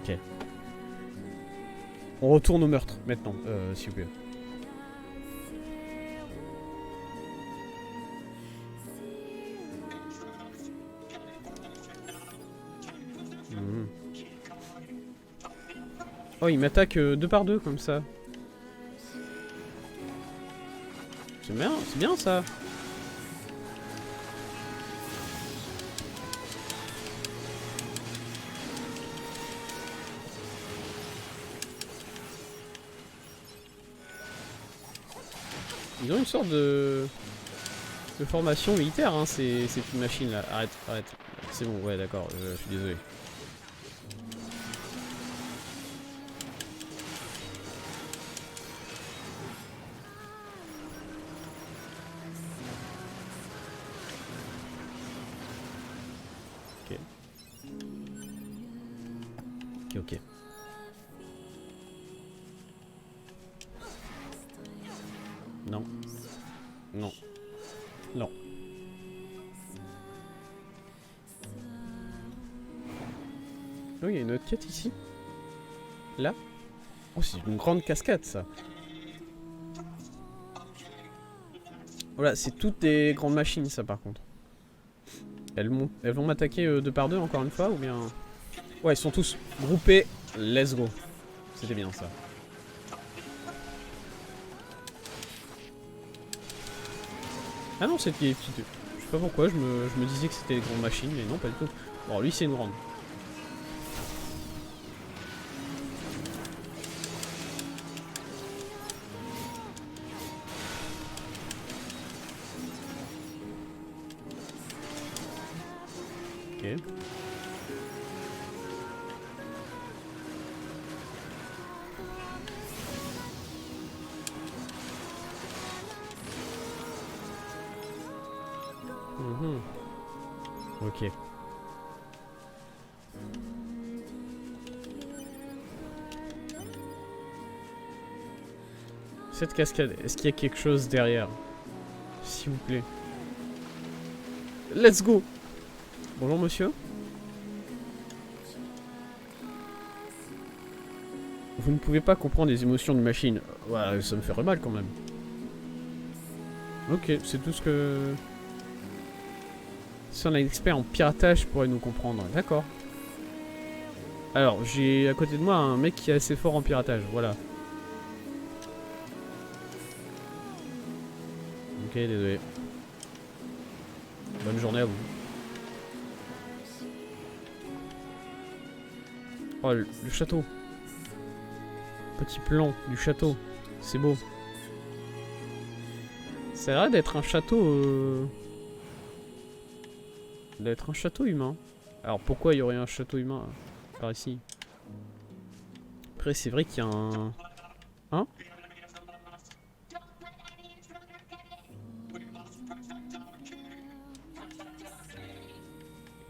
Ok. On retourne au meurtre, maintenant, s'il vous plaît. Mmh. Oh, il m'attaque 2 par 2 comme ça. C'est bien ça. Ils ont une sorte de formation militaire, hein, ces petites machines là. Arrête, arrête. C'est bon, ouais, d'accord, je suis désolé. Ok. Ok, ok. Non. Non. Non. Oh, il y a une autre quête ici. Là. Oh, c'est une grande cascade, ça. Voilà, c'est toutes des grandes machines, ça, par contre. Elles vont m'attaquer 2 par 2 encore une fois, ou bien... Ouais, ils sont tous groupés. Let's go. C'était bien, ça. Ah non, c'était des petites... Je sais pas pourquoi, je me disais que c'était des grandes machines, mais non, pas du tout. Bon, lui, c'est une grande. Ok. Mhm. Ok. Cette cascade, est-ce qu'il y a quelque chose derrière? S'il vous plaît. Let's go! Bonjour monsieur. Vous ne pouvez pas comprendre les émotions d'une machine. Ouais, ça me ferait mal quand même. Ok, c'est tout ce que... Si on a un expert en piratage pourrait nous comprendre. D'accord. Alors, j'ai à côté de moi un mec qui est assez fort en piratage, voilà. Ok, désolé. Bonne journée à vous. Oh, le château. Petit plan du château. C'est beau. Ça a l'air d'être un château... D'être un château humain. Alors pourquoi il y aurait un château humain par ici? Après c'est vrai qu'il y a un... Hein?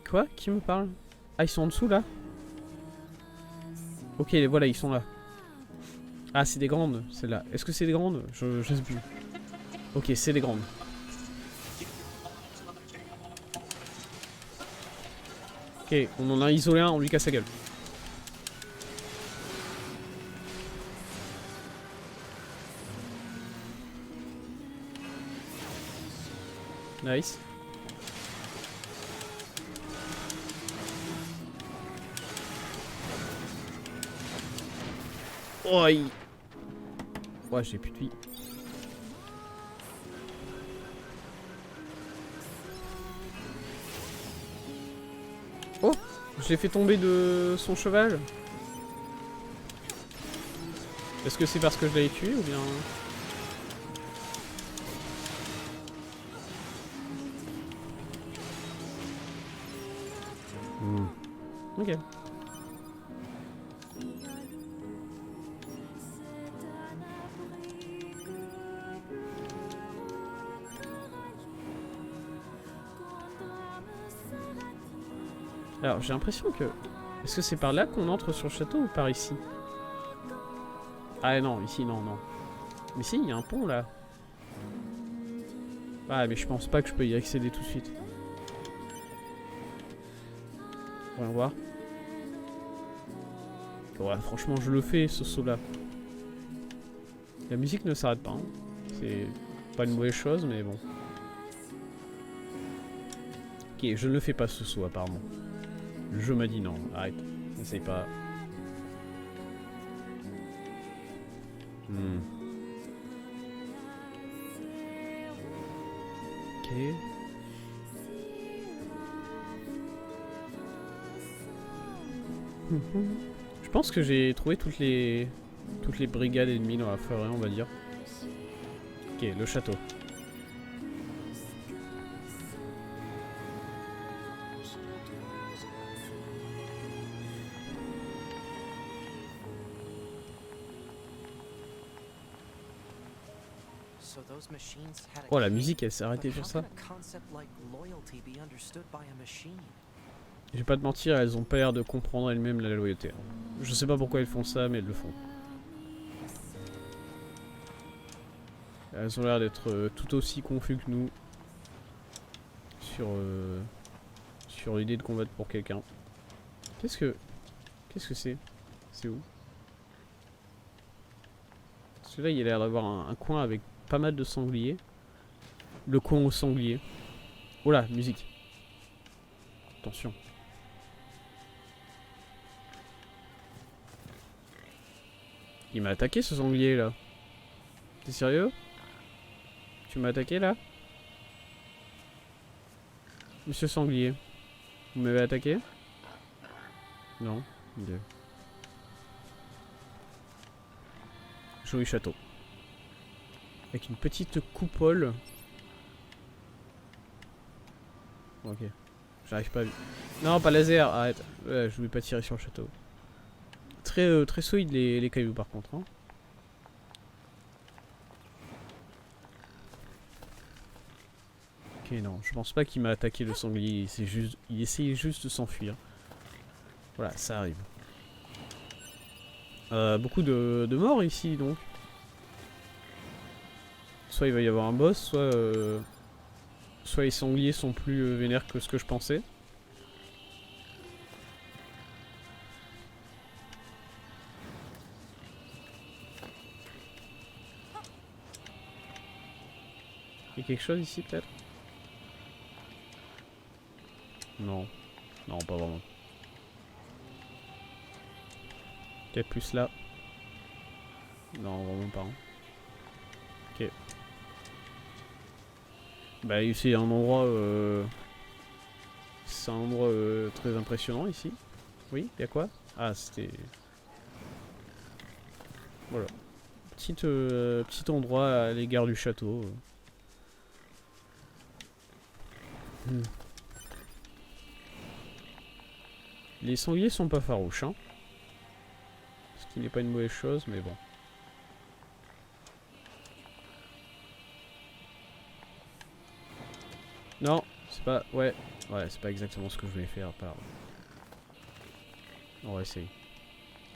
Quoi? Qui me parle? Ah, ils sont en dessous là? Ok, voilà, ils sont là. Ah, c'est des grandes, celle-là. Est-ce que c'est des grandes? Je sais plus. Ok, c'est des grandes. Ok, on en a isolé un, on lui casse la gueule. Nice. Oh, ouais, j'ai plus de vie. Oh, je l'ai fait tomber de son cheval. Est-ce que c'est parce que je l'avais tué ou bien... Ok. Alors j'ai l'impression que... Est-ce que c'est par là qu'on entre sur le château ou par ici? Ah non, ici non, non. Mais si, il y a un pont là. Ah mais je pense pas que je peux y accéder tout de suite. Voyons voir. Ouais, franchement, je le fais, ce saut-là. La musique ne s'arrête pas. Hein. C'est pas une mauvaise chose, mais bon. Ok, je ne le fais pas, ce saut, apparemment. Le jeu m'a dit non, arrête. N'essaye pas. Ok. Je pense que j'ai trouvé toutes les brigades ennemies dans la forêt, on va dire. Ok, le château. Oh, la musique, elle s'est arrêtée sur ça. Je vais pas te mentir, elles ont pas l'air de comprendre elles-mêmes la loyauté. Je sais pas pourquoi elles font ça, mais elles le font. Elles ont l'air d'être tout aussi confus que nous sur l'idée de combattre pour quelqu'un. Qu'est-ce que c'est? C'est où? Celui-là, il a l'air d'avoir un coin avec pas mal de sangliers. Le coin aux sangliers. Oh là, musique. Attention. Il m'a attaqué ce sanglier là. T'es sérieux? Tu m'as attaqué là? Monsieur sanglier. Vous m'avez attaqué? Non. Okay. Joli château. Avec une petite coupole. Ok. J'arrive pas à... Non, pas laser, arrête. Ouais, je voulais pas tirer sur le château. Très solide les cailloux par contre. Hein. Ok, non, je pense pas qu'il m'a attaqué le sanglier. Il essayait juste de s'enfuir. Voilà, ça arrive. Beaucoup de morts ici donc. Soit il va y avoir un boss, soit les sangliers sont plus vénères que ce que je pensais. Il y a quelque chose ici peut-être? Non. Non, pas vraiment. Ok, plus là. Non, vraiment pas. Hein. Ok. Bah c'est un endroit... C'est un endroit très impressionnant ici. Oui, y'a quoi? Ah, c'était... Voilà. Petit endroit à l'égard du château. Les sangliers sont pas farouches, hein. Ce qui n'est pas une mauvaise chose, mais bon. Non, c'est pas... Ouais, c'est pas exactement ce que je voulais faire, pardon. On va essayer.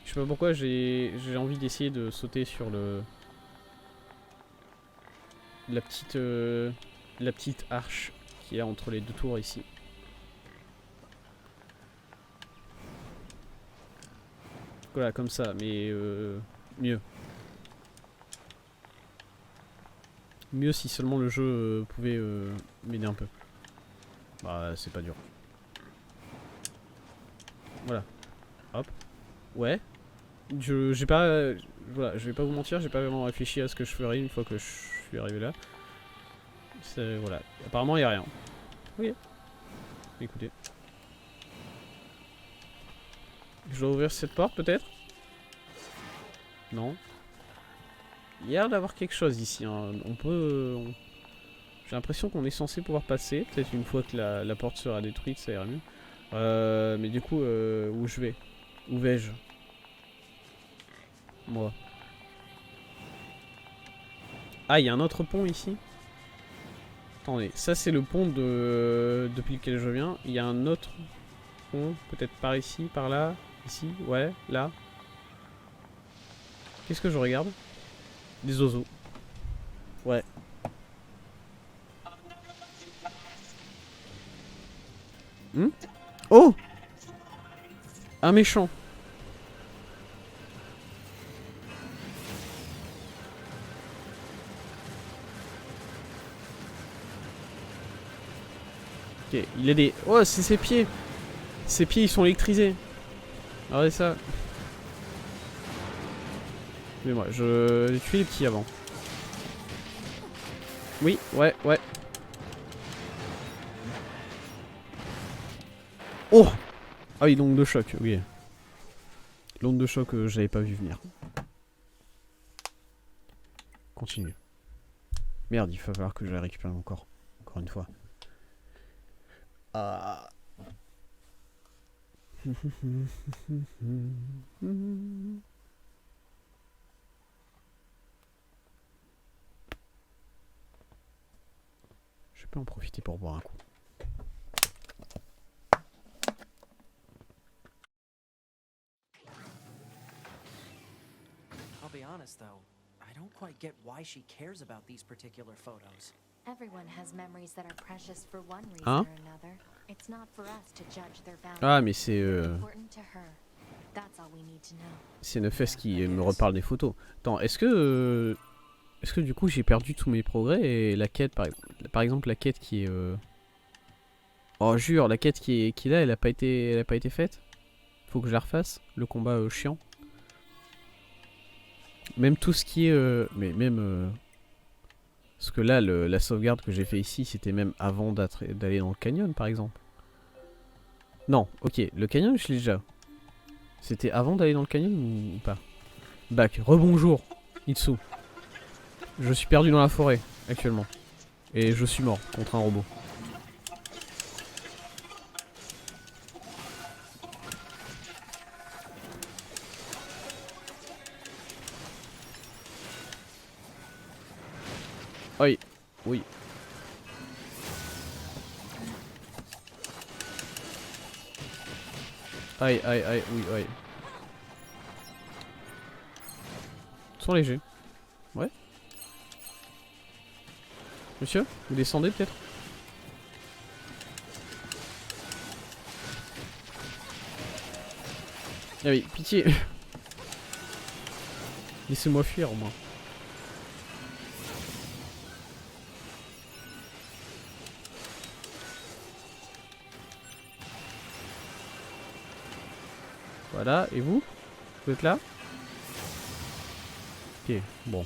Je sais pas pourquoi j'ai envie d'essayer de sauter sur le... La petite arche qu'il y a entre les deux tours ici. Voilà, comme ça, mais mieux. Mieux si seulement le jeu pouvait m'aider un peu. Bah, c'est pas dur. Voilà. Hop. Ouais. J'ai pas... voilà, je vais pas vous mentir, j'ai pas vraiment réfléchi à ce que je ferais une fois que je suis arrivé là. Voilà. Apparemment, il y a rien. Ok. Écoutez. Je dois ouvrir cette porte, peut-être? Non. Il y a l'air d'avoir quelque chose ici. Hein. On peut... J'ai l'impression qu'on est censé pouvoir passer. Peut-être une fois que la porte sera détruite, ça ira mieux. Mais du coup, où je vais? Où vais-je? Moi. Ah, il y a un autre pont ici? Attendez, ça c'est le pont depuis lequel je viens. Il y a un autre pont, peut-être par ici, par là, ici, ouais, là. Qu'est-ce que je regarde? Des oiseaux. Ouais. Oh! Un méchant. Ok, il a des... Oh, c'est ses pieds. Ses pieds, ils sont électrisés. Regardez ça. Mais moi, je vais tuer les petits avant. Oui, ouais. Oh! Ah oui, l'onde de choc, oui. L'onde de choc, j'avais pas vu venir. Continue. Merde, il va falloir que je la récupère encore. Encore une fois. Ah. Je peux en profiter pour boire un coup. I'll be honest though, I don't quite get why she cares about these particular photos. Everyone has memories that are precious for one reason Hein? or another. It's not for us to judge their value. Ah, mais c'est Important to her. That's all we need to know. c'est Nefes qui me reparle des photos. Attends, est-ce que du coup j'ai perdu tous mes progrès et la quête par exemple la quête qui est oh jure, la quête qui est là, elle a pas été faite. Faut que je la refasse, le combat chiant. Même tout ce qui est mais même parce que là la sauvegarde que j'ai fait ici, c'était même avant d'aller dans le canyon par exemple. Non, OK, le canyon je l'ai déjà. C'était avant d'aller dans le canyon ou pas? Bac, rebonjour, Itsu. Je suis perdu dans la forêt, actuellement. Et je suis mort contre un robot. Oui, oui. Aïe, aïe, aïe, oui, aïe. Ils sont légers. Ouais. Monsieur, vous descendez peut-être? Ah oui, pitié. Laissez-moi fuir au moins. Voilà, et vous? Vous êtes là? Ok, bon.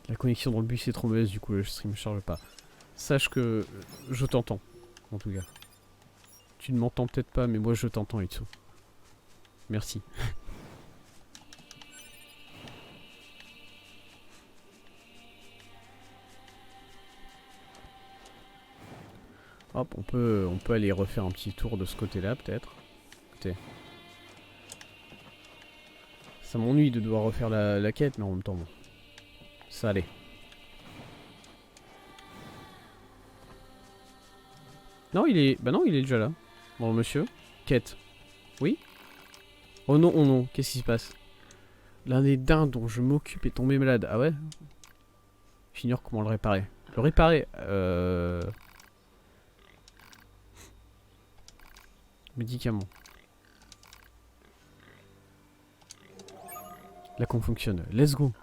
La connexion dans le bus est trop mauvaise, du coup le stream ne charge pas. Sache que je t'entends, en tout cas. Tu ne m'entends peut-être pas, mais moi je t'entends, Itsu. Merci. Hop, on peut aller refaire un petit tour de ce côté-là, peut-être. Écoutez. Ça m'ennuie de devoir refaire la quête, mais en même temps, bon. Ça allait. Non, il est... Bah non, il est déjà là. Bon, monsieur. Quête. Oui? Oh non, oh non. Qu'est-ce qui se passe? L'un des daims dont je m'occupe est tombé malade. Ah ouais? J'ignore comment le réparer. Le réparer... Médicaments. Là qu'on fonctionne. Let's go.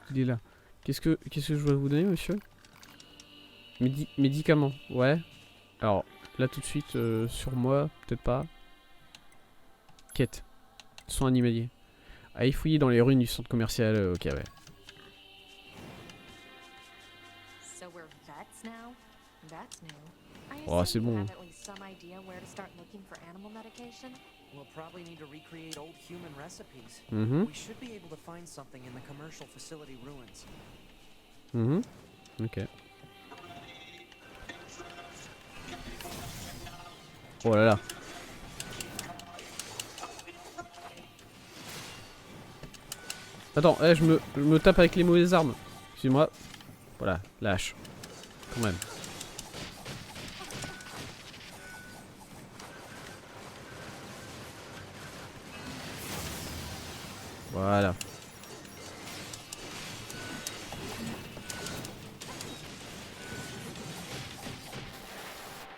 Il est là. Qu'est-ce que je dois vous donner, monsieur? Médicaments. Ouais. Alors, là tout de suite, sur moi, peut-être pas. Quête. Soins animaliers. Allez fouiller dans les ruines du centre commercial. Ok, ouais. So we're vets now? That's new. I Oh, assume c'est you bon. have at least some idea where to start looking for animal medication? We'll probably need to recreate old human recipes. Mhm. We should be able to find something in the commercial facility ruins. Mhm. Ok. Oh là là. Attends, je me tape avec les mauvaises armes. Excuse-moi. Voilà, lâche. Quand même. Voilà.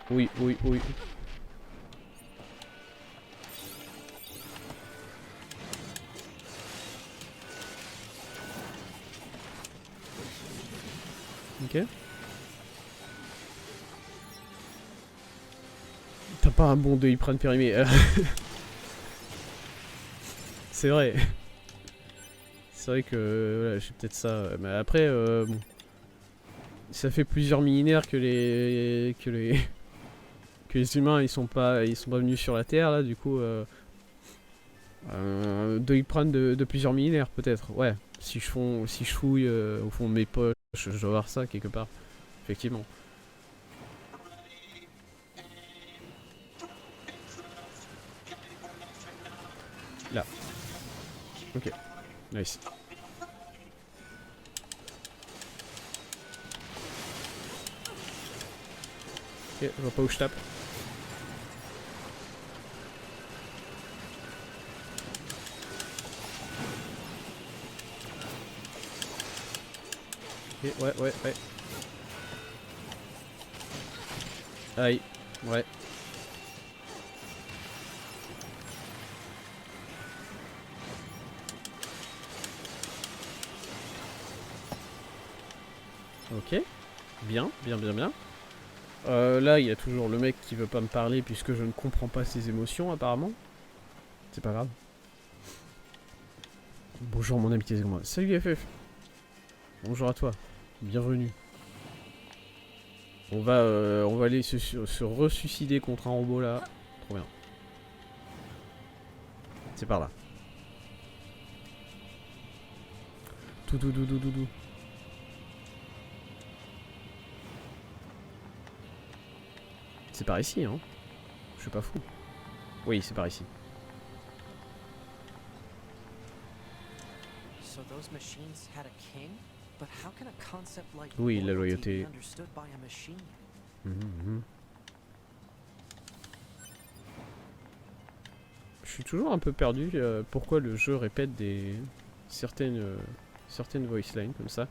Oui, oui, oui. Ok. T'as pas un bon Doliprane périmé. C'est vrai. C'est vrai que voilà, j'ai peut-être ça. Mais après, bon. Ça fait plusieurs millénaires que que les humains ils sont pas venus sur la Terre là, du coup. Doliprane de plusieurs millénaires peut-être. Ouais. Si je fouille au fond de mes poches, je dois avoir ça quelque part. Effectivement. Là. Ok. Nice. Ok, je vois pas où je tape. Ok, ouais. Aïe. Ouais. Ok. Bien. Là, il y a toujours le mec qui veut pas me parler puisque je ne comprends pas ses émotions apparemment. C'est pas grave. Bonjour mon amitié, c'est moi. Salut FF. Bonjour à toi. Bienvenue. On va aller se ressuicider contre un robot là. Trop bien. C'est par là. Tout. C'est par ici, hein. Je suis pas fou. Oui, c'est par ici. So those machines had a king? But how can a concept like Oui, la loyalty loyauté. be understood by a machine? Je suis toujours un peu perdu. Pourquoi le jeu répète certaines voice lines comme ça.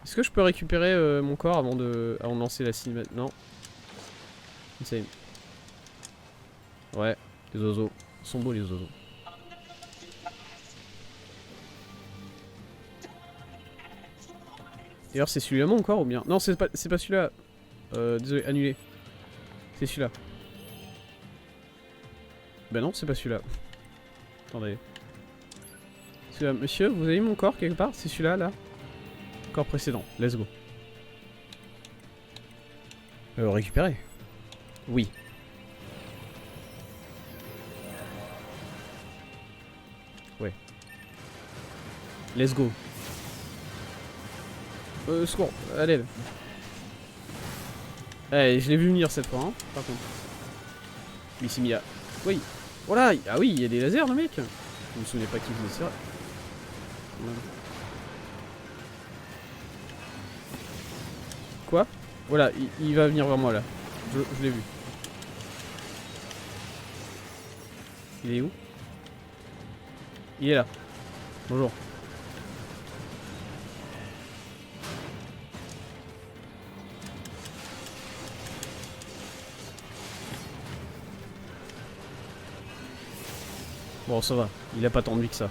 Est-ce que je peux récupérer mon corps avant de lancer la cinématique? Non. Insane. Ouais, les oiseaux. Ils sont beaux les oiseaux. D'ailleurs, c'est celui-là mon corps ou bien? Non, c'est pas celui-là. Désolé, annulé. C'est celui-là. Ben non, c'est pas celui-là. Attendez. Celui-là, monsieur, vous avez mon corps quelque part? C'est celui-là, là? Corps précédent. Let's go. Récupérer? Oui. Ouais. Let's go. Secours, à l'aide. Eh, je l'ai vu venir cette fois, hein, par contre. Mais il s'est mis à... Oui. Voilà. Ah oui, il y a des lasers, le mec. Je me souvenais pas qu'il venait ça. Quoi? Voilà, il va venir vers moi, là. Je l'ai vu. Il est où? Il est là. Bonjour. Bon, ça va. Il a pas tant de vie que ça.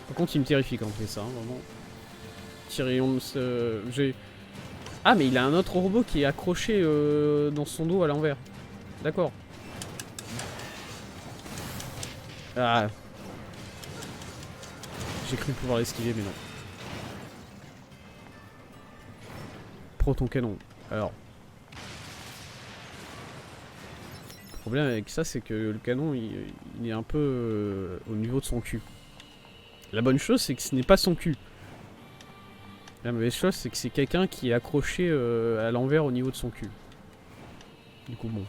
Par contre, il me terrifie quand on fait ça, hein, vraiment. Tyrion, j'ai... Ah, mais il a un autre robot qui est accroché dans son dos à l'envers. D'accord. Ah. J'ai cru pouvoir l'esquiver, mais non. Prends ton canon. Alors. Le problème avec ça, c'est que le canon, il est un peu au niveau de son cul. La bonne chose, c'est que ce n'est pas son cul. La mauvaise chose, c'est que c'est quelqu'un qui est accroché à l'envers au niveau de son cul. Du coup, bon.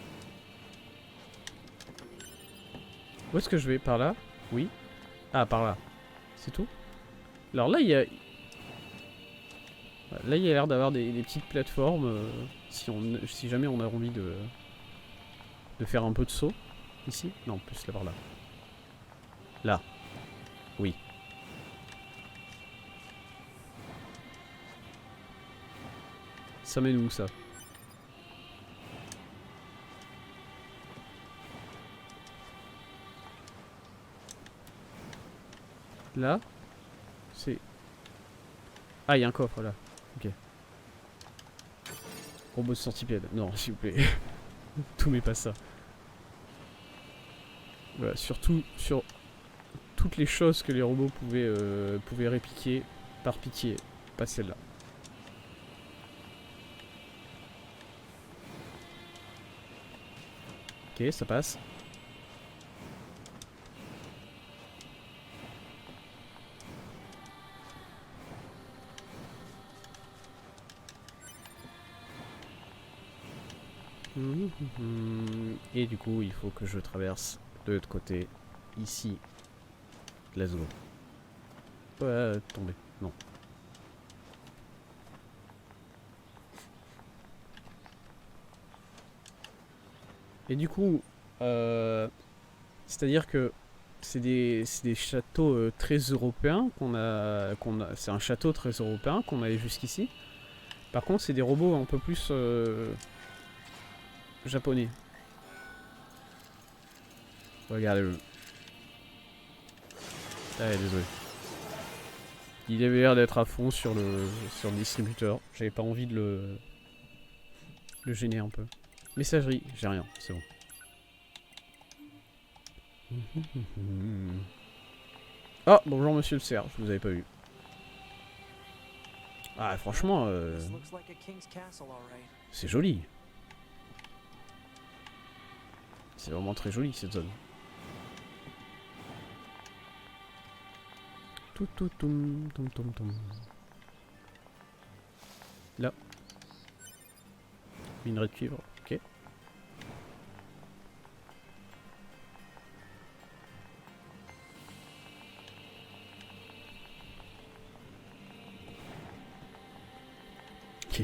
Où est-ce que je vais? Par là? Oui. Ah, par là. C'est tout? Alors là, il y a... Là, il y a l'air d'avoir des petites plateformes. Si jamais on a envie de faire un peu de saut. Ici? Non, plus là, par là. Là. Oui. Ça mène où, ça? Là? C'est... Ah, il y a un coffre, là. Ok. Robot de centipède. Non, s'il vous plaît. Tout mais pas ça. Voilà, surtout sur toutes les choses que les robots pouvaient répliquer. Par pitié, pas celle-là. Ok, ça passe. Et du coup, il faut que je traverse de l'autre côté, ici. Let's go. Ouais, tomber. Non. Et du coup, c'est-à-dire que c'est des châteaux très européens c'est un château très européen qu'on avait jusqu'ici. Par contre, c'est des robots un peu plus japonais. Regardez-le. Ah, désolé. Il avait l'air d'être à fond sur le distributeur. J'avais pas envie de le gêner un peu. Messagerie, j'ai rien, c'est bon. Oh, bonjour monsieur le cerf, je vous avais pas vu. Ah, franchement, This looks like a king's castle, all right. c'est joli. C'est vraiment très joli cette zone. Tout, tout, toum, toum, toum, toum. Là. Minerai de cuivre, ok.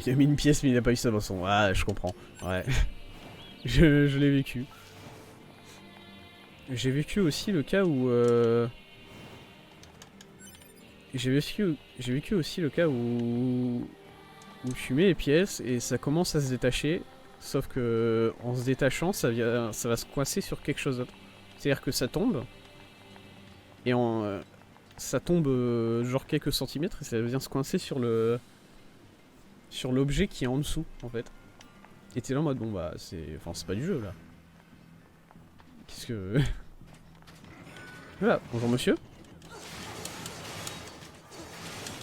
Il a mis une pièce mais il n'a pas eu sa boisson. Ah, je comprends. Ouais. je l'ai vécu. J'ai vécu aussi le cas où... J'ai vécu aussi le cas où je mets les pièces et ça commence à se détacher. Sauf que en se détachant, ça va se coincer sur quelque chose d'autre. C'est-à-dire que ça tombe. Et ça tombe genre quelques centimètres et ça vient se coincer sur l'objet qui est en dessous en fait. Et t'es là en mode bon bah c'est pas du jeu là. Qu'est-ce que... Voilà, bonjour monsieur.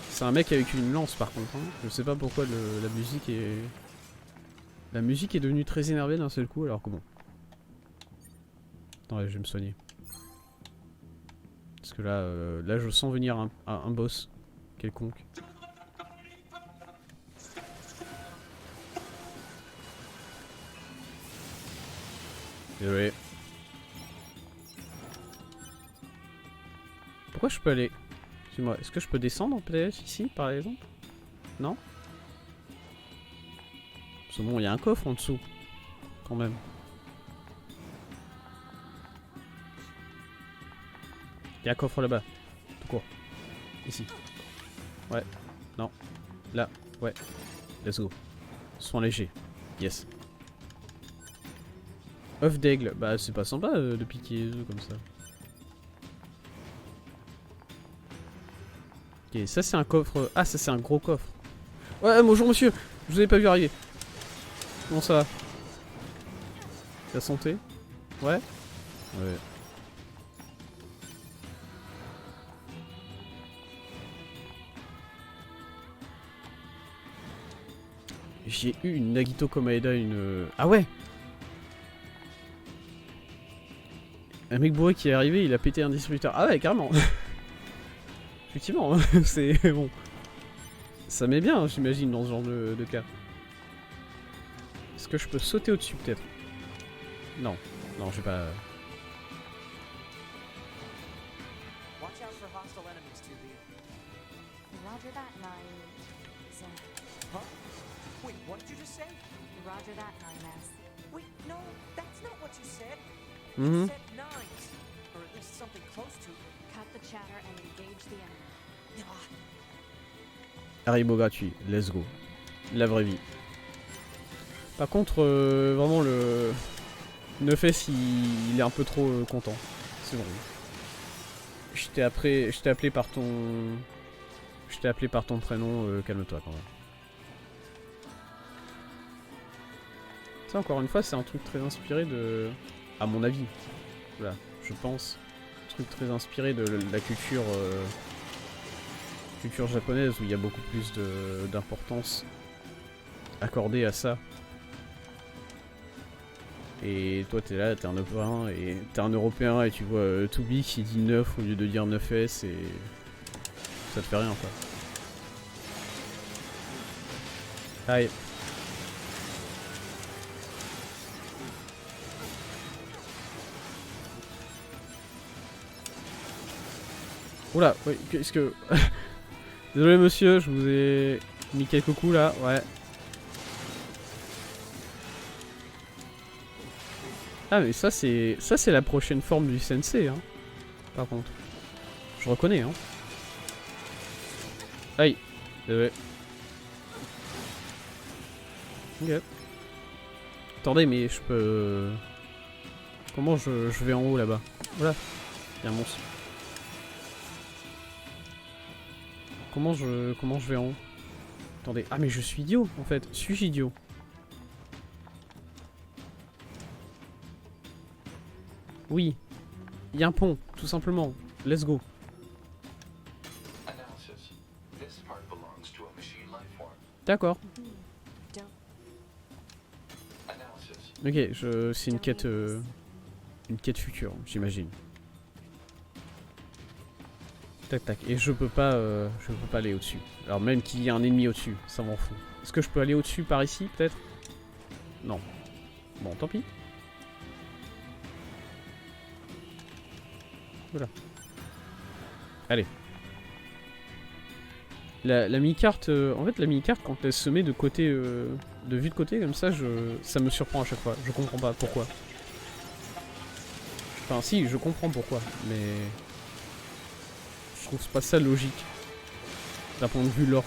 C'est un mec avec une lance par contre. Hein. Je sais pas pourquoi la musique est... La musique est devenue très énervée d'un seul coup alors que bon. Attends, je vais me soigner. Parce que là, là je sens venir un boss quelconque. Désolé. Pourquoi je peux aller... Excuse-moi, est-ce que je peux descendre peut-être ici par exemple? Non? Parce que bon, il y a un coffre en dessous. Quand même. Il y a un coffre là-bas. Tout court. Ici. Ouais. Non. Là. Ouais. Let's go. Soin léger. Yes. œuf d'aigle. Bah c'est pas sympa de piquer les œufs comme ça. Ok, ça c'est un coffre. Ah, ça c'est un gros coffre. Ouais, bonjour monsieur. Je vous avais pas vu arriver. Comment ça va? La santé? Ouais? Ouais. J'ai eu une Nagito Komaeda, une... Ah ouais! Un mec bourré qui est arrivé, il a pété un distributeur. Ah ouais, carrément! Effectivement, c'est bon. Ça met bien, j'imagine, dans ce genre de cas. Est-ce que je peux sauter au-dessus, peut-être? Non. Non, j'ai pas... Watch out for hostile enemies, 2B. Roger that, Huh? Wait, what did you just say? Roger that, 9S. Wait, no, that's not what you said. Mhm. You said nines, or at least something close to it. Cut the chatter and engage the enemy. Haribo gratuit, let's go. La vraie vie. Par contre, vraiment le... Neufes, il est un peu trop content. C'est bon. Je t'ai appelé par ton... Je t'ai appelé par ton prénom, calme-toi quand même. Ça, encore une fois, c'est un truc très inspiré de... À mon avis. Voilà, je pense. Un truc très inspiré de la culture... culture japonaise, où il y a beaucoup plus d'importance accordée à ça. Et toi, t'es là, t'es un Européen, et tu vois Toubi qui dit 9 au lieu de dire 9S, et... Ça te fait rien, quoi. Aïe. Oula, oui, qu'est-ce que... Désolé monsieur, je vous ai mis quelques coups là, ouais. Ah mais ça c'est la prochaine forme du sensei, hein. Par contre. Je reconnais, hein. Aïe. Désolé. Ok. Attendez, mais je peux... Comment je vais en haut là-bas? Voilà. Il y a un monstre. Comment je vais en haut? Attendez. Ah mais je suis idiot en fait. Suis-je idiot? Oui. Il y a un pont, tout simplement. Let's go. D'accord. Ok, c'est une quête future, j'imagine. Tac tac. Et je peux pas aller au-dessus. Alors même qu'il y ait un ennemi au-dessus, ça m'en fout. Est-ce que je peux aller au-dessus par ici, peut-être? Non. Bon, tant pis. Voilà. Allez. La mini-carte, en fait la mini-carte quand elle se met de côté, de vue de côté comme ça, ça me surprend à chaque fois. Je comprends pas pourquoi. Enfin si, je comprends pourquoi, mais je trouve pas ça logique d'un point de vue lore.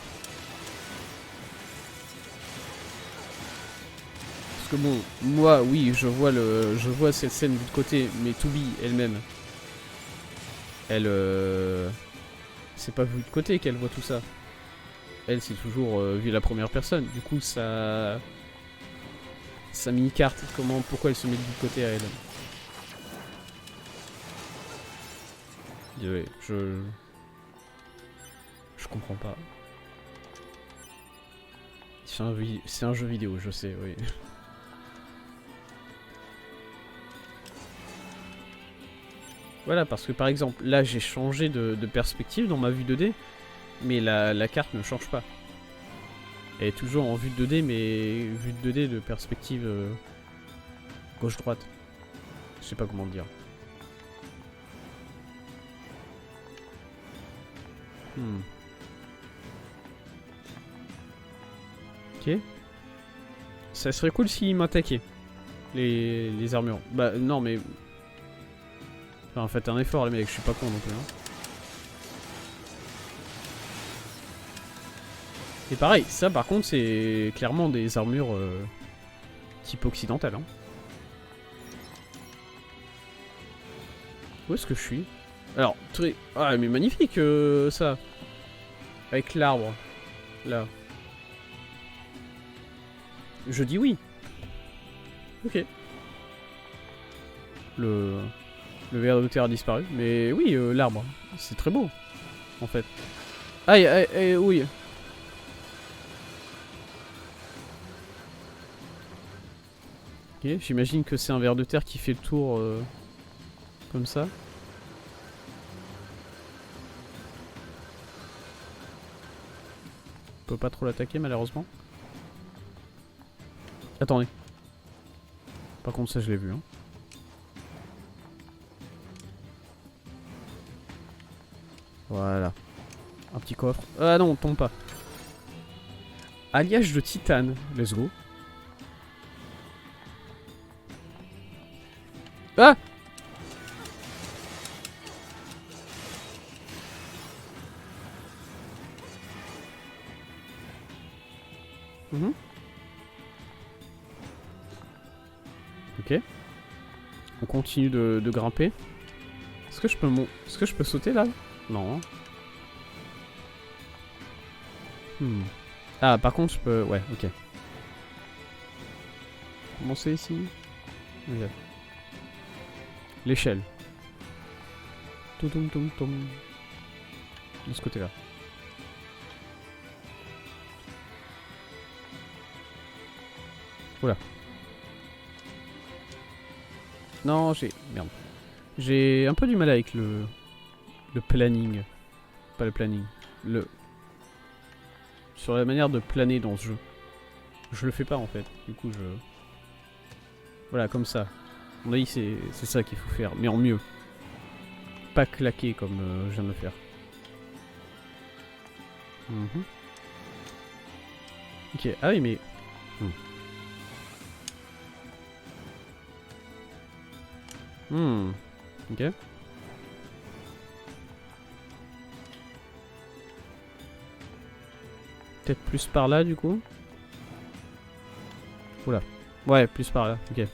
Parce que bon, moi oui, je vois cette scène vue de côté, mais Toubi elle-même, elle, c'est pas vue de côté qu'elle voit tout ça. Elle, c'est toujours vu la première personne. Du coup, sa mini-carte, pourquoi elle se met de côté à elle? Désolé, je comprends pas. C'est un jeu vidéo, je sais, oui. Voilà, parce que par exemple, là, j'ai changé de perspective dans ma vue 2D. Mais la carte ne change pas. Elle est toujours en vue de 2D, mais vue de 2D de perspective gauche-droite. Je sais pas comment le dire. Ok. Ça serait cool s'ils m'attaquaient. Les armures. Bah non mais... Enfin, faites un effort les mecs, je suis pas con non plus. Hein. Et pareil, ça par contre c'est clairement des armures type occidentale. Hein. Où est-ce que je suis? Alors, très... Ah mais magnifique ça. Avec l'arbre. Là. Je dis oui. Ok. Le ver de terre a disparu. Mais oui, l'arbre. C'est très beau. En fait. Aïe, aïe, aïe, oui. Ok, j'imagine que c'est un ver de terre qui fait le tour comme ça. On peut pas trop l'attaquer malheureusement. Attendez. Par contre ça je l'ai vu. Hein. Voilà. Un petit coffre. Ah non, on tombe pas. Alliage de titane. Let's go. Ah! Ok. On continue de grimper. Est-ce que je peux sauter là? Non. Ah, par contre, je peux... Ouais, ok. Comment c'est ici? Ok. L'échelle. Toutoum toum toum. De ce côté-là. Oula. Non, j'ai... Merde. J'ai un peu du mal avec le planning. Pas le planning. Sur la manière de planer dans ce jeu. Je le fais pas en fait. Du coup, je... Voilà, comme ça. On a dit c'est ça qu'il faut faire, mais en mieux. Pas claquer comme je viens de le faire. Ok, ah oui, mais... Ok. Peut-être plus par là, du coup. Oula. Ouais, plus par là, ok.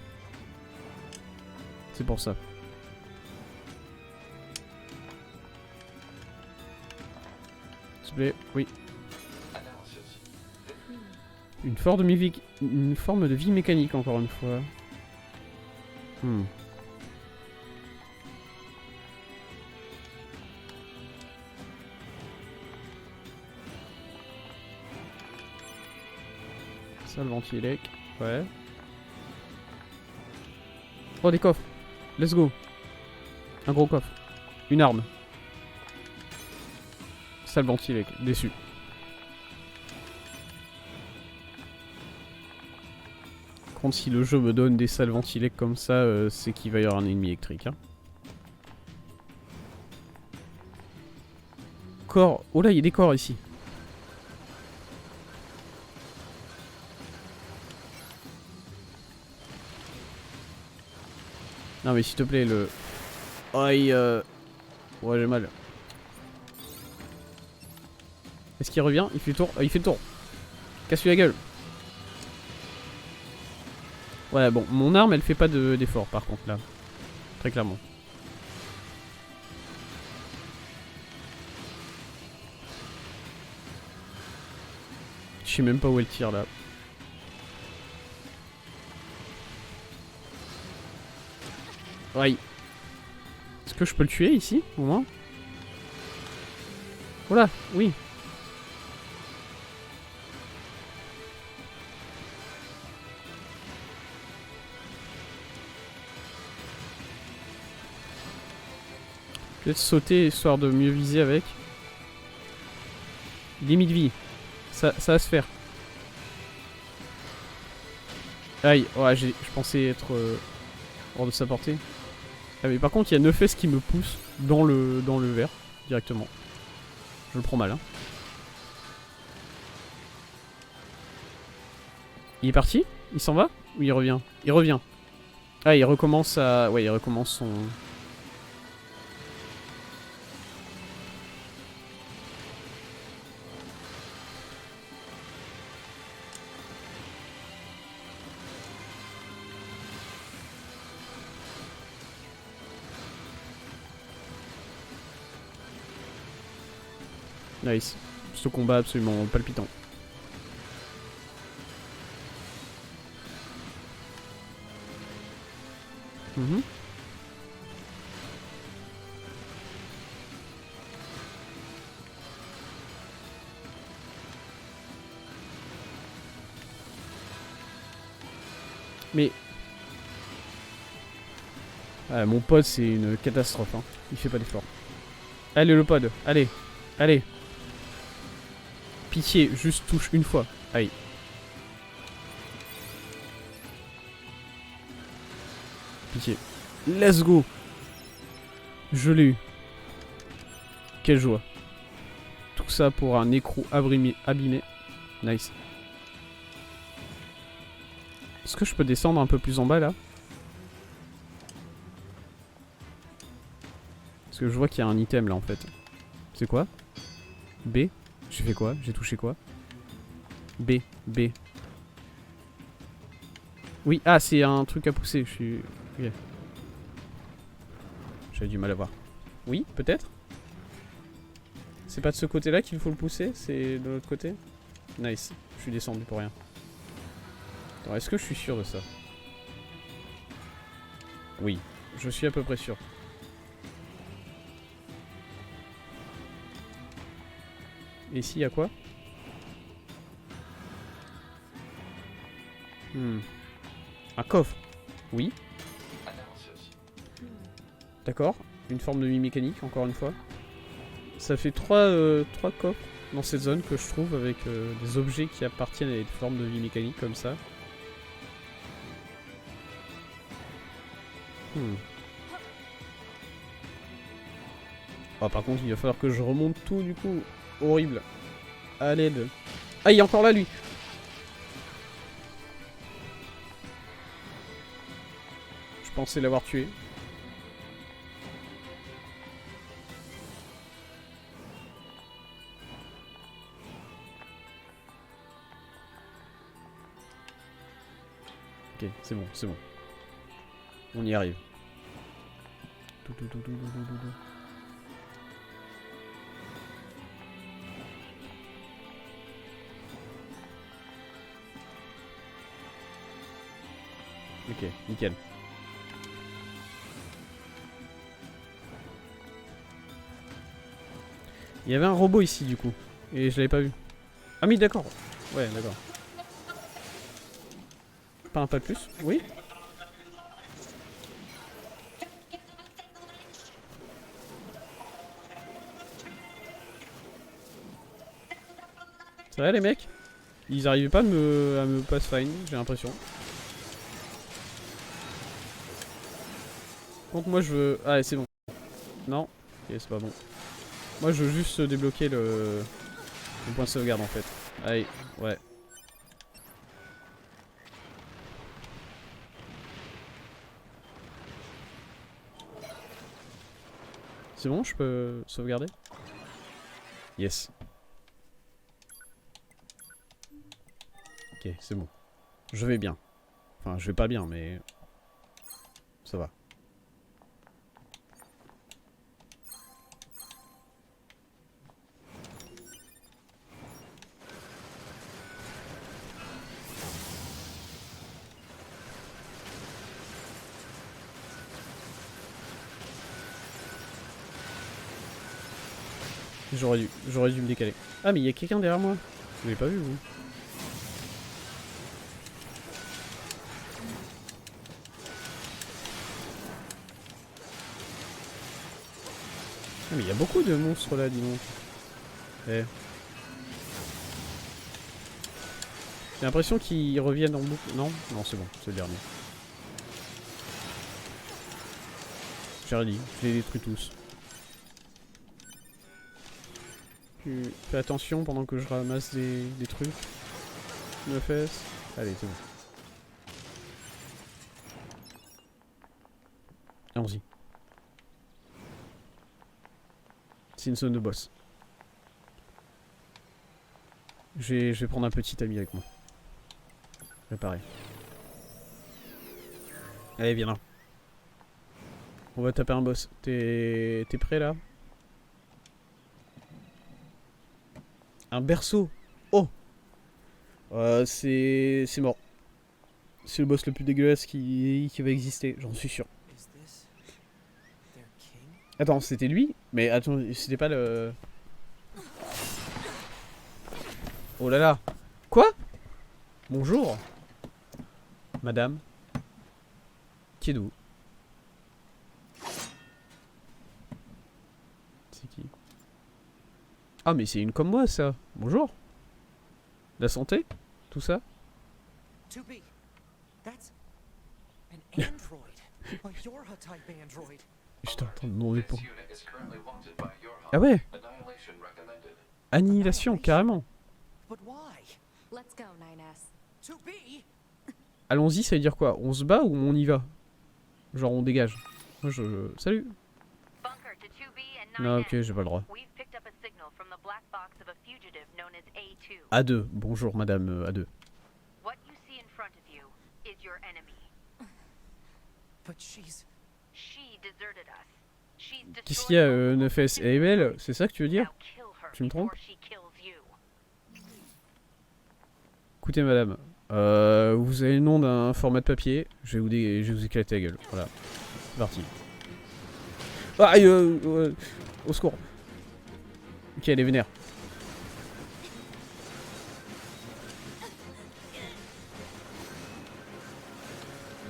C'est pour ça. S'il vous plaît, oui. Une forme de vie mécanique, encore une fois. Ça, le ventilec. Ouais. Oh, des coffres. Let's go. Un gros coffre. Une arme. Ça, le ventilec. Déçu. Contre, si le jeu me donne des salles ventilec comme ça, c'est qu'il va y avoir un ennemi électrique. Hein. Corps. Oh là, il y a des corps ici. Non mais s'il te plaît, le... Aïe, ouais, j'ai mal. Est-ce qu'il revient? Il fait le tour. Il fait le tour. Casse-lui la gueule. Ouais, bon, mon arme, elle fait pas d'effort, par contre, là. Très clairement. Je sais même pas où elle tire, là. Aïe. Est-ce que je peux le tuer, ici, au moins? Voilà, oui. Peut-être sauter histoire de mieux viser avec. Limite vie. Ça va se faire. Aïe, ouais, je pensais être hors de sa portée. Ah, mais par contre, il y a 9S qui me pousse dans le verre, directement. Je le prends mal, hein. Il est parti? Il s'en va? Ou il revient? Il revient. Ah, il recommence à... Ouais, il recommence son... Nice. Ce combat absolument palpitant. Mais... Ah, mon pod, c'est une catastrophe. Hein. Il fait pas d'effort. Allez, le pod. Allez. Allez. Pitié, juste touche une fois. Aïe. Pitié. Let's go. Je l'ai eu. Quelle joie. Tout ça pour un écrou abîmé. Nice. Est-ce que je peux descendre un peu plus en bas là? Parce que je vois qu'il y a un item là en fait. C'est quoi? B? J'ai fait quoi? J'ai touché quoi? B. Oui, ah c'est un truc à pousser, je suis... Ok. J'avais du mal à voir. Oui, peut-être? C'est pas de ce côté-là qu'il faut le pousser? C'est de l'autre côté? Nice. Je suis descendu pour rien. Attends, est-ce que je suis sûr de ça? Oui, je suis à peu près sûr. Et ici, il y a quoi? Un coffre. Oui. D'accord. Une forme de mécanique, encore une fois. Ça fait trois coffres dans cette zone que je trouve avec des objets qui appartiennent à des formes de vie mécanique comme ça. Oh, par contre, il va falloir que je remonte tout du coup. Horrible. À l'aide. Ah, il est encore là lui. Je pensais l'avoir tué. Ok, c'est bon, c'est bon. On y arrive. Ok, nickel. Il y avait un robot ici du coup. Et je l'avais pas vu. Ah oui, d'accord. Ouais, d'accord. Pas un pas de plus? Oui. C'est vrai les mecs? Ils arrivaient pas à me pass fine, j'ai l'impression. Donc moi je veux... Ah c'est bon. Non. Ok, c'est pas bon. Moi je veux juste débloquer le point de sauvegarde en fait. Allez, ouais. C'est bon, je peux sauvegarder? Yes. Ok, c'est bon. Je vais bien. Enfin, je vais pas bien, mais... ça va. J'aurais dû me décaler. Ah mais il y a quelqu'un derrière moi. Vous l'avez pas vu vous? Ah mais il y a beaucoup de monstres là, dis donc. Eh. J'ai l'impression qu'ils reviennent en boucle. Non? Non c'est bon, c'est le dernier. Charlie, je les détruis tous. Fais attention pendant que je ramasse des trucs. Me fesses. Allez, c'est bon. Allons-y. C'est une zone de boss. Je vais prendre un petit ami avec moi. Préparé. Allez, viens là. On va taper un boss. T'es prêt là? Un berceau. Oh, c'est mort. C'est le boss le plus dégueulasse qui va exister, j'en suis sûr. Attends, c'était lui? Mais attends, c'était pas le... Oh là là. Quoi? Bonjour. Madame. Qui est d'où? C'est qui? Ah mais c'est une comme moi ça. Bonjour. La santé? Tout ça? J'étais en train de demander pour... Ah ouais. Annihilation, carrément. Allons-y, ça veut dire quoi? On se bat ou on y va? Genre on dégage. Moi je... Salut. Non, ok, j'ai pas le droit. A2, bonjour madame A2. Qu'est-ce qu'il y a, Nefes? Elle est belle? C'est ça que tu veux dire? Tu me trompes? Écoutez madame, vous avez le nom d'un format de papier, je vais vous éclater la gueule, voilà. parti. Aïe, au secours. Ok, elle est vénère.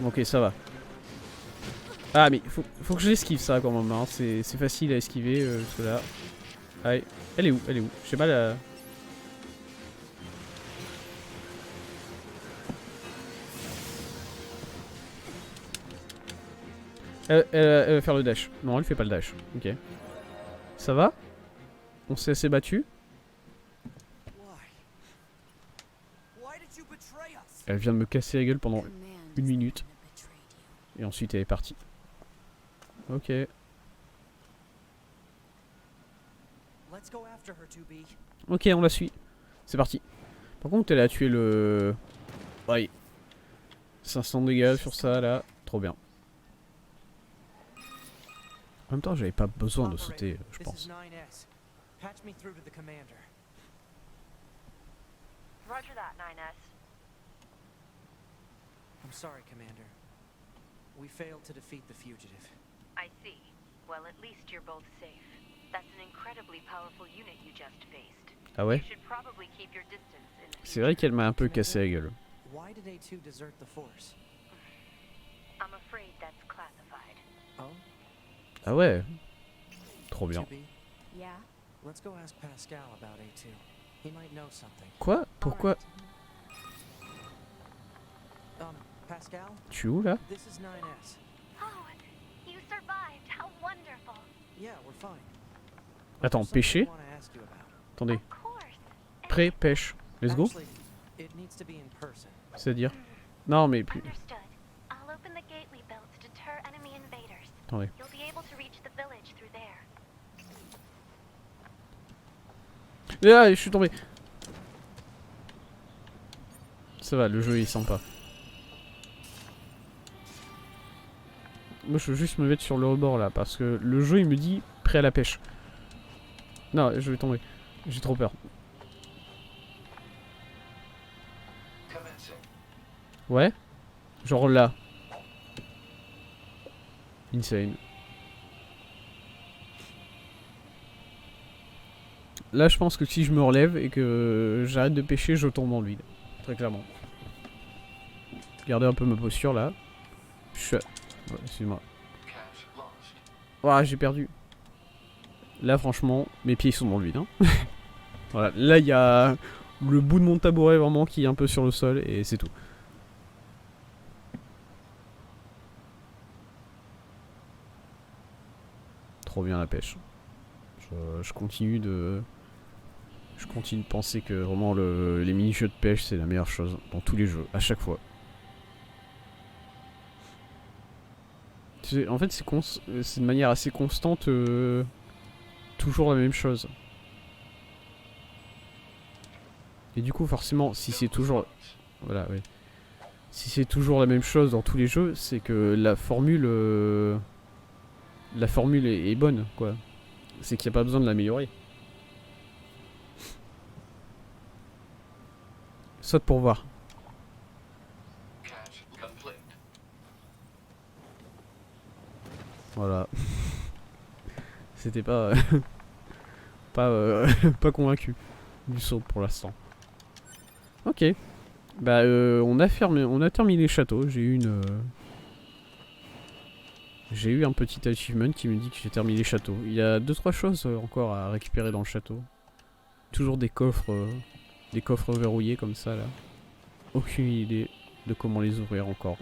Ok, ça va. Ah, mais faut que je l'esquive ça quand même. Hein. C'est facile à esquiver jusque là. Allez, elle est où? Elle est où? J'ai mal à. Elle va faire le dash. Non, elle fait pas le dash. Ok. Ça va? On s'est assez battu. Elle vient de me casser la gueule pendant 1 minute. Et ensuite elle est partie. Ok. Ok, on la suit. C'est parti. Par contre, elle a tué le... Ouais. 500 dégâts sur ça, là. Trop bien. En même temps, j'avais pas besoin de sauter, je pense. Roger that, 9S. I'm sorry, Commander. We failed to defeat the fugitive. I see. Well, at least you're both safe. That's an incredibly powerful unit you just faced. Ah ouais? You should probably keep your distance in the C'est vrai qu'elle m'a un peu cassé la gueule. Why did A2 desert the Force? I'm afraid that's classified. Oh? Ah ouais? Trop bien. 2B, Yeah? let's go ask Pascal about A2. He might know something. Quoi? Pourquoi? Pascal? Tu es où là? This is 9S. Oh, you survived. How wonderful. Yeah, we're fine. Attends, There's something I pêcher? wanna ask you about. Attendez. Of course. Pré-pêche. Let's go. Actually, it needs to be in person. C'est-à-dire? Non mais puis... Understood. I'll open the gate we built to deter enemy invaders. Attendez. You'll be able to reach the village through there. Ah, je suis tombé. Ça va, le jeu il est sympa. Moi je veux juste me mettre sur le rebord là parce que le jeu il me dit prêt à la pêche. Non, je vais tomber. J'ai trop peur. Ouais? Genre là. Insane. Là je pense que si je me relève et que j'arrête de pêcher, je tombe dans le vide. Très clairement. Regardez un peu ma posture là. Je suis... Ouais, excuse-moi. Ouah, j'ai perdu. Là franchement, mes pieds sont dans le vide. Hein. Voilà, là il y a le bout de mon tabouret vraiment qui est un peu sur le sol et c'est tout. Trop bien la pêche. Je continue de... Je continue de penser que vraiment les mini-jeux de pêche c'est la meilleure chose dans tous les jeux, à chaque fois. En fait c'est de manière assez constante, toujours la même chose. Et du coup forcément si c'est toujours... Voilà, oui. Si c'est toujours la même chose dans tous les jeux, c'est que la formule est bonne, quoi. C'est qu'il n'y a pas besoin de l'améliorer. Saute pour voir. Voilà. C'était pas... pas convaincu du saut pour l'instant. Ok. Bah on a terminé le château. J'ai eu un petit achievement qui me dit que j'ai terminé le château. Il y a 2-3 choses encore à récupérer dans le château. Toujours des coffres verrouillés comme ça là. Aucune idée de comment les ouvrir encore.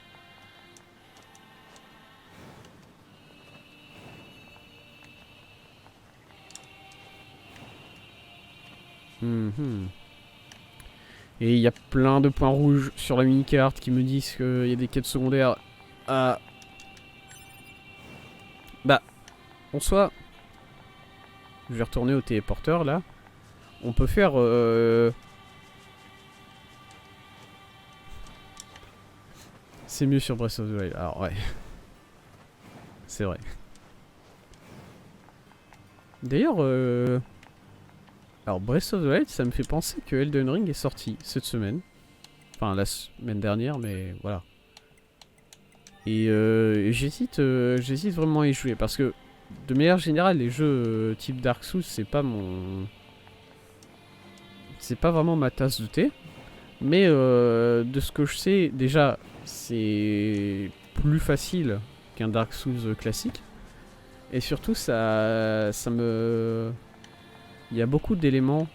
Et il y a plein de points rouges sur la mini-carte qui me disent qu'il y a des quêtes secondaires à... Bah, en soi, je vais retourner au téléporteur là. On peut faire... C'est mieux sur Breath of the Wild. Alors ouais. C'est vrai. D'ailleurs... Alors Breath of the Wild, ça me fait penser que Elden Ring est sorti cette semaine. Enfin la semaine dernière, mais voilà. Et j'hésite vraiment à y jouer parce que de manière générale les jeux type Dark Souls c'est pas vraiment ma tasse de thé. Mais de ce que je sais déjà c'est plus facile qu'un Dark Souls classique. Et surtout ça me... Il y a beaucoup d'éléments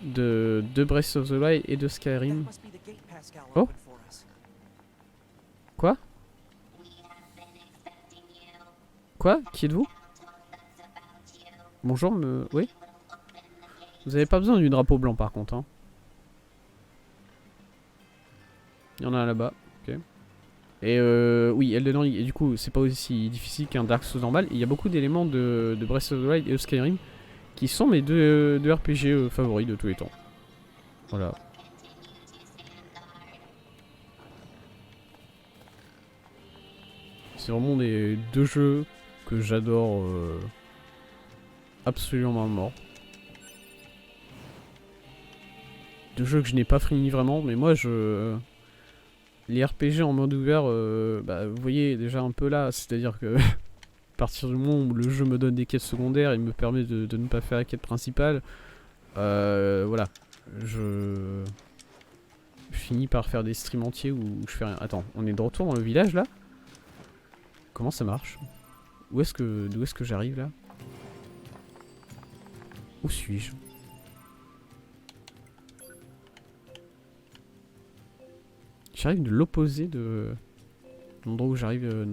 de Breath of the Wild et de Skyrim. That must be the gate Pascal Oh. opened for us. Quoi? Quoi? Qui êtes-vous? Bonjour, oui? Vous avez pas besoin du drapeau blanc par contre, hein. Il y en a un là-bas, ok. Et oui, Elden Ring, et du coup, c'est pas aussi difficile qu'un Dark Souls normal. Il y a beaucoup d'éléments de Breath of the Wild et de Skyrim qui sont mes deux RPG favoris de tous les temps. Voilà. C'est vraiment des deux jeux que j'adore absolument à mort. Deux jeux que je n'ai pas fini vraiment, mais moi les RPG en mode ouvert, bah, vous voyez déjà un peu là, c'est-à-dire que à partir du moment où le jeu me donne des quêtes secondaires, il me permet de ne pas faire la quête principale. Voilà, je finis par faire des streams entiers où je fais rien. Attends, on est de retour dans le village là? Comment ça marche? D'où est-ce que j'arrive là? Où suis-je? J'arrive de l'opposé de l'endroit où j'arrive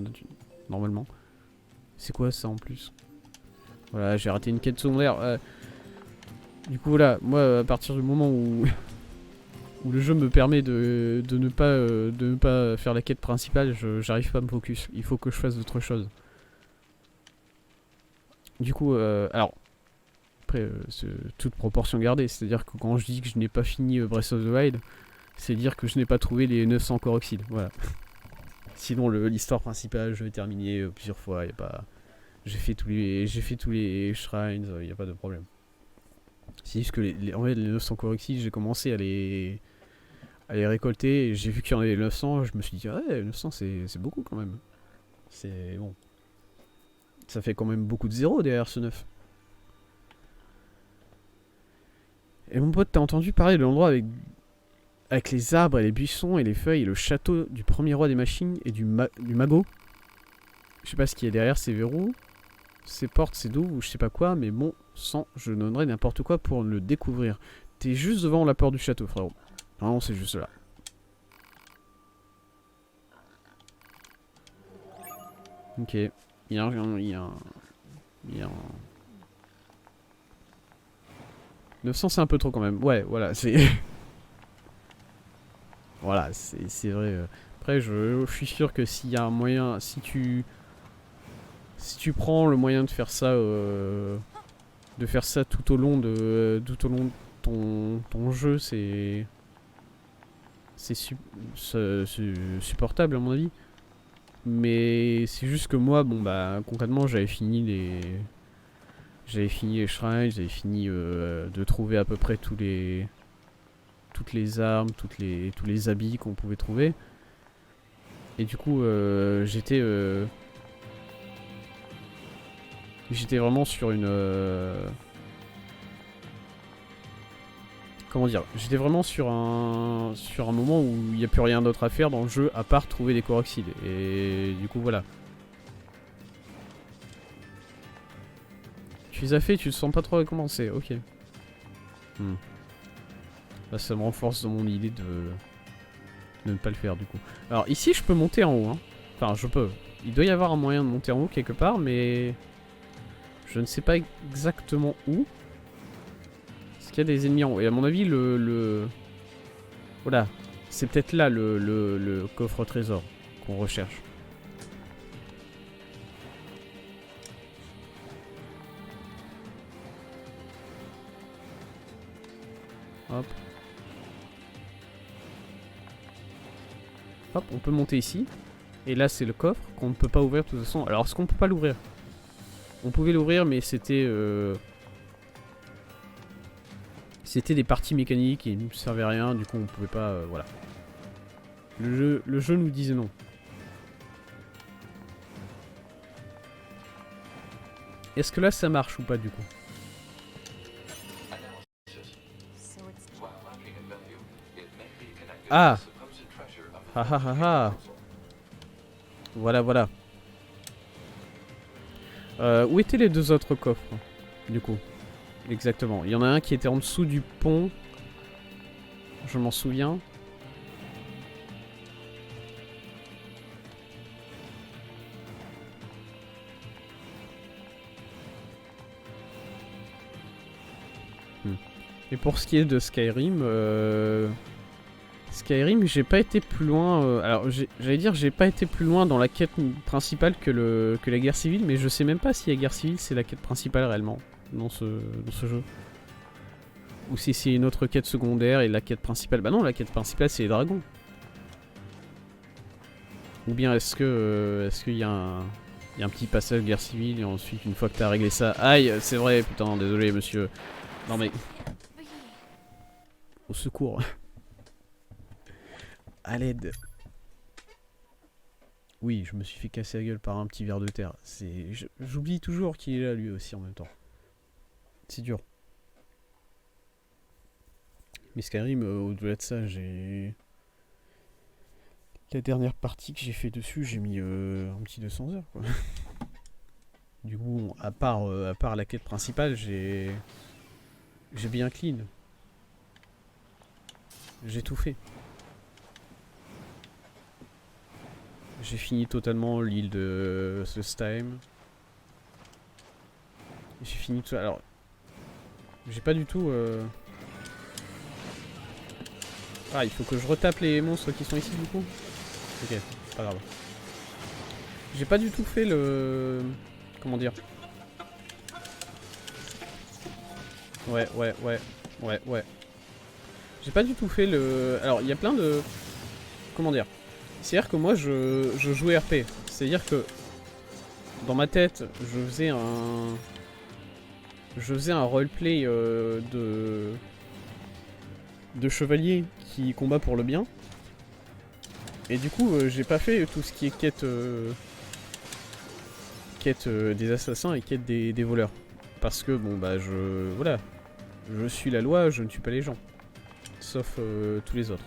normalement. C'est quoi ça en plus? Voilà, j'ai raté une quête secondaire. Du coup voilà, moi à partir du moment où le jeu me permet de ne pas faire la quête principale, j'arrive pas à me focus. Il faut que je fasse d'autres choses. Du coup, alors après c'est toute proportion gardée, c'est-à-dire que quand je dis que je n'ai pas fini Breath of the Wild, c'est dire que je n'ai pas trouvé les 900 coroxyles, voilà. Sinon l'histoire principale, je vais terminer plusieurs fois, y a pas... J'ai fait tous les shrines, y a pas de problème. C'est juste que en vrai, les 900 coroxyles, j'ai commencé à les récolter, et j'ai vu qu'il y en avait 900, je me suis dit ouais, 900 c'est beaucoup quand même. C'est bon. Ça fait quand même beaucoup de zéros derrière ce 9. Et mon pote, t'as entendu parler de l'endroit avec les arbres et les buissons et les feuilles et le château du premier roi des machines et du magot? Je sais pas ce qu'il y a derrière ces verrous, ces portes, ces douves ou je sais pas quoi, mais bon sang, je donnerais n'importe quoi pour le découvrir. T'es juste devant la porte du château, frérot. Non, c'est juste là. Ok. Il y a un... 900 c'est un peu trop quand même. Ouais, voilà, c'est... Voilà, c'est vrai. Après, je suis sûr que s'il y a un moyen... Si tu prends le moyen de faire ça... tout au long de ton jeu, c'est supportable à mon avis. Mais c'est juste que moi, bon bah concrètement j'avais fini les shrines, j'avais fini de trouver à peu près toutes les armes, tous les habits qu'on pouvait trouver. Et du coup j'étais vraiment sur une comment dire, j'étais vraiment sur un moment où il n'y a plus rien d'autre à faire dans le jeu à part trouver des coroxyles. Et du coup voilà. Tu les as fait, tu te sens pas trop récompensé, ok. Là ça me renforce dans mon idée de ne pas le faire du coup. Alors ici je peux monter en haut, hein. Enfin je peux. Il doit y avoir un moyen de monter en haut quelque part, mais je ne sais pas exactement où. Qu'il y a des ennemis en haut. Et à mon avis, voilà. C'est peut-être là le coffre trésor qu'on recherche. Hop. Hop, on peut monter ici. Et là, c'est le coffre qu'on ne peut pas ouvrir de toute façon. Alors, est-ce qu'on peut pas l'ouvrir? On pouvait l'ouvrir, mais c'était... C'était des parties mécaniques qui ne servaient à rien, du coup on pouvait pas... voilà. Le jeu nous disait non. Est-ce que là ça marche ou pas du coup? So it's Ah! Ah ah ah ah! Voilà, voilà. Où étaient les deux autres coffres, du coup? Exactement. Il y en a un qui était en dessous du pont. Je m'en souviens. Et pour ce qui est de Skyrim, Skyrim, j'ai pas été plus loin. Alors, j'allais dire, j'ai pas été plus loin dans la quête principale que la guerre civile, mais je sais même pas si la guerre civile c'est la quête principale réellement dans ce jeu. Ou si c'est une autre quête secondaire et la quête principale. Bah non, la quête principale c'est les dragons. Ou bien est-ce qu'il y a un petit passage guerre civile et ensuite une fois que t'as réglé ça. Aïe, c'est vrai, putain, désolé monsieur. Non mais. Au secours. À l'aide. Oui, je me suis fait casser la gueule par un petit ver de terre. J'oublie toujours qu'il est là lui aussi en même temps. C'est dur. Mais Skyrim, au-delà de ça, j'ai... La dernière partie que j'ai fait dessus, j'ai mis un petit 200 heures, quoi. Du coup, à part la quête principale, j'ai bien clean. J'ai tout fait. J'ai fini totalement l'île de Sostheim. J'ai fini tout... Alors... J'ai pas du tout... Ah, il faut que je retape les monstres qui sont ici du coup. Ok, pas grave. J'ai pas du tout fait le... Comment dire? Ouais. J'ai pas du tout fait le... Alors, il y a plein de... Comment dire? C'est-à-dire que moi, je jouais RP. C'est-à-dire que... Dans ma tête, je faisais un roleplay de chevalier qui combat pour le bien. Et du coup, j'ai pas fait tout ce qui est quête des assassins et quête des voleurs. Parce que, bon, bah, voilà. Je suis la loi, je ne tue pas les gens. Sauf tous les autres.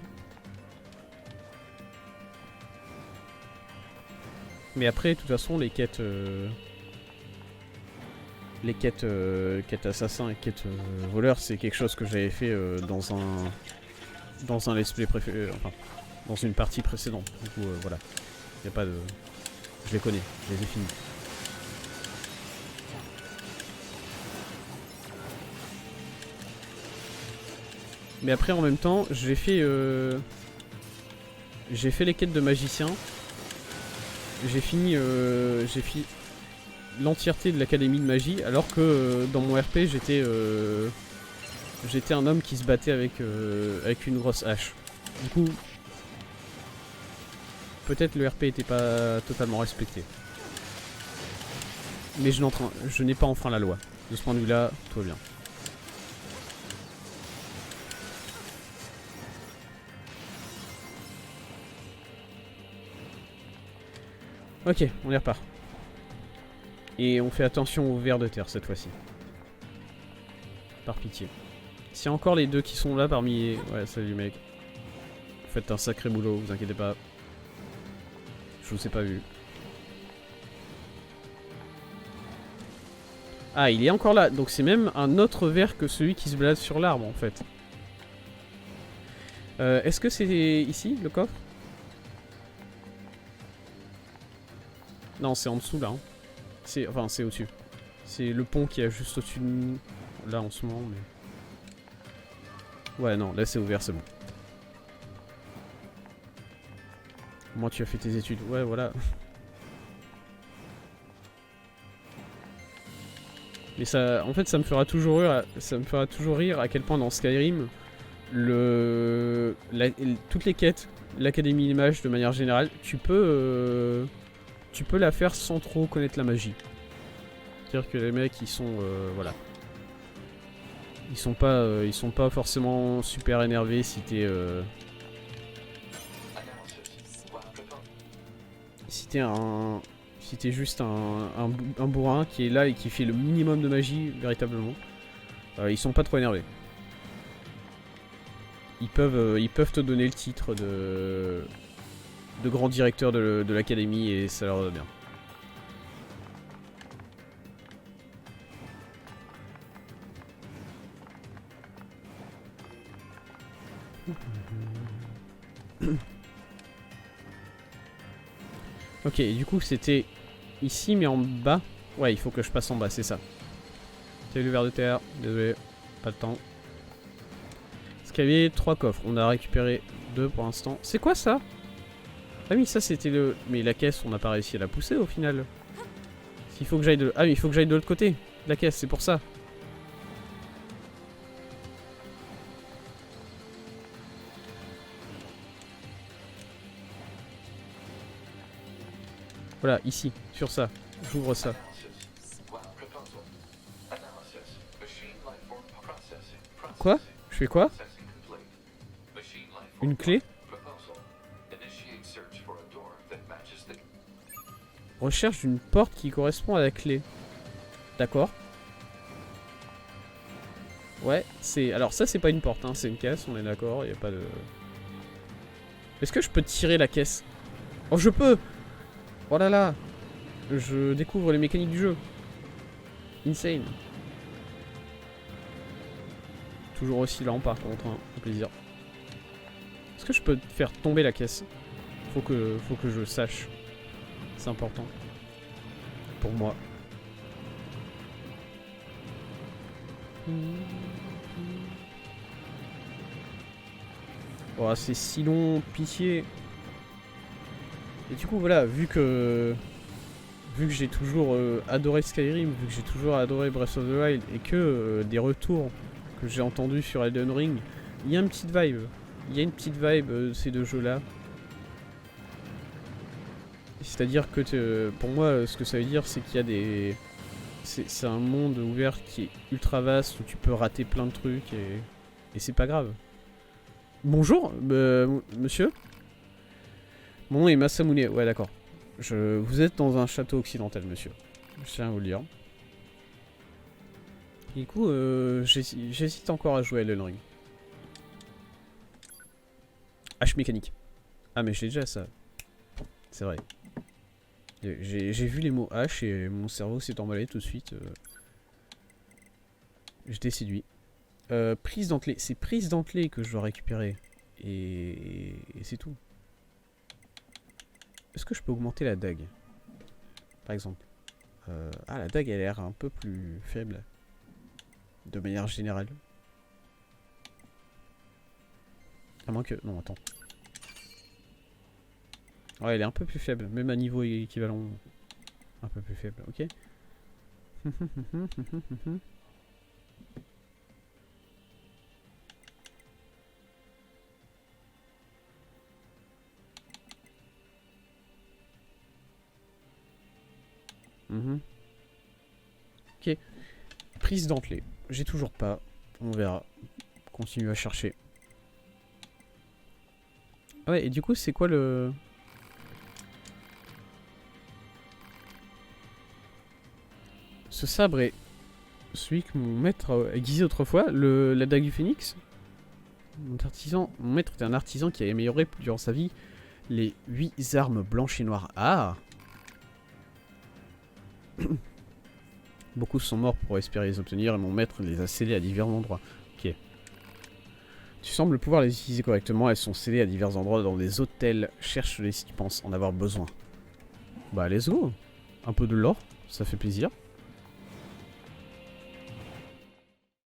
Mais après, de toute façon, les quêtes assassins et quêtes voleurs, c'est quelque chose que j'avais fait dans un let's play enfin, dans une partie précédente. Du coup, voilà. Y a pas de... Je les connais, je les ai finis. Mais après, en même temps, j'ai fait les quêtes de magicien. J'ai fini l'entièreté de l'académie de magie, alors que dans mon RP, j'étais un homme qui se battait avec une grosse hache. Du coup, peut-être le RP était pas totalement respecté. Mais je n'ai pas enfreint la loi. De ce point de vue-là, tout va bien. Ok, on y repart. Et on fait attention aux vers de terre cette fois-ci. Par pitié. S'il y a encore les deux qui sont là parmi... Ouais, salut mec. Vous faites un sacré boulot, vous inquiétez pas. Je vous ai pas vu. Ah, il est encore là. Donc c'est même un autre ver que celui qui se balade sur l'arbre en fait. Est-ce que c'est ici, le coffre? Non, c'est en dessous là. Hein. Enfin, c'est au-dessus. C'est le pont qui est juste au-dessus de nous. Là en ce moment, mais... Ouais, non, là c'est ouvert, c'est bon. Moi, tu as fait tes études. Ouais, voilà. Mais ça, en fait, ça me fera toujours rire à quel point dans Skyrim, toutes les quêtes, l'académie des mages de manière générale, tu peux la faire sans trop connaître la magie. C'est-à-dire que les mecs, ils sont, voilà. Ils sont pas forcément super énervés si t'es Si t'es juste un bourrin qui est là et qui fait le minimum de magie, véritablement, ils sont pas trop énervés. Ils peuvent te donner le titre de grand directeur de l'académie et ça leur va bien. Ok, du coup c'était ici mais en bas. Ouais, il faut que je passe en bas, c'est ça. T'as vu le verre de terre, désolé, pas le temps. Escalier, 3 coffres, on a récupéré 2 pour l'instant. C'est quoi ça? Ah oui, ça c'était le... Mais la caisse, on n'a pas réussi à la pousser au final. Il faut que j'aille de... Ah oui, il faut que j'aille de l'autre côté. La caisse, c'est pour ça. Voilà, ici, sur ça. J'ouvre ça. Quoi? Je fais quoi? Une clé? Recherche d'une porte qui correspond à la clé. D'accord. Ouais, c'est... Alors ça, c'est pas une porte, hein, c'est une caisse, on est d'accord, il y a pas de... Est-ce que je peux tirer la caisse? Oh, je peux! Oh là là! Je découvre les mécaniques du jeu. Insane. Toujours aussi lent par contre, hein, au plaisir. Est-ce que je peux faire tomber la caisse? Faut que je sache. C'est important. Pour moi. Oh, c'est si long, pitié. Et du coup, voilà, vu que j'ai toujours adoré Skyrim, vu que j'ai toujours adoré Breath of the Wild, et que des retours que j'ai entendus sur Elden Ring, il y a une petite vibe. Il y a une petite vibe de ces deux jeux-là. C'est-à-dire que pour moi, ce que ça veut dire, c'est qu'il y a des... C'est un monde ouvert qui est ultra vaste, où tu peux rater plein de trucs, et c'est pas grave. Bonjour, monsieur. Mon nom est Masamune, ouais d'accord. Vous êtes dans un château occidental, monsieur. Je tiens à vous le dire. Du coup, j'hésite encore à jouer à Elden Ring. Hache mécanique. Ah mais j'ai déjà ça. C'est vrai. J'ai vu les mots hache et mon cerveau s'est emballé tout de suite. J'étais séduit. Prise dentelée. C'est prise dentelée que je dois récupérer. Et c'est tout. Est-ce que je peux augmenter la dague? Par exemple. Ah, la dague elle a l'air un peu plus faible. De manière générale. À moins que... Non, attends. Ouais, elle est un peu plus faible. Même à niveau équivalent. Un peu plus faible, ok. Ok. Prise dentelée. J'ai toujours pas. On verra. Continue à chercher. Ah ouais, et du coup, c'est quoi le... Ce sabre est celui que mon maître a aiguisé autrefois, la dague du phénix. Mon maître était un artisan qui a amélioré durant sa vie les 8 armes blanches et noires. Ah! Beaucoup sont morts pour espérer les obtenir et mon maître les a scellés à divers endroits. Ok. Tu sembles pouvoir les utiliser correctement, elles sont scellées à divers endroits dans des hôtels. Cherche-les si tu penses en avoir besoin. Bah let's go. Un peu de l'or, ça fait plaisir.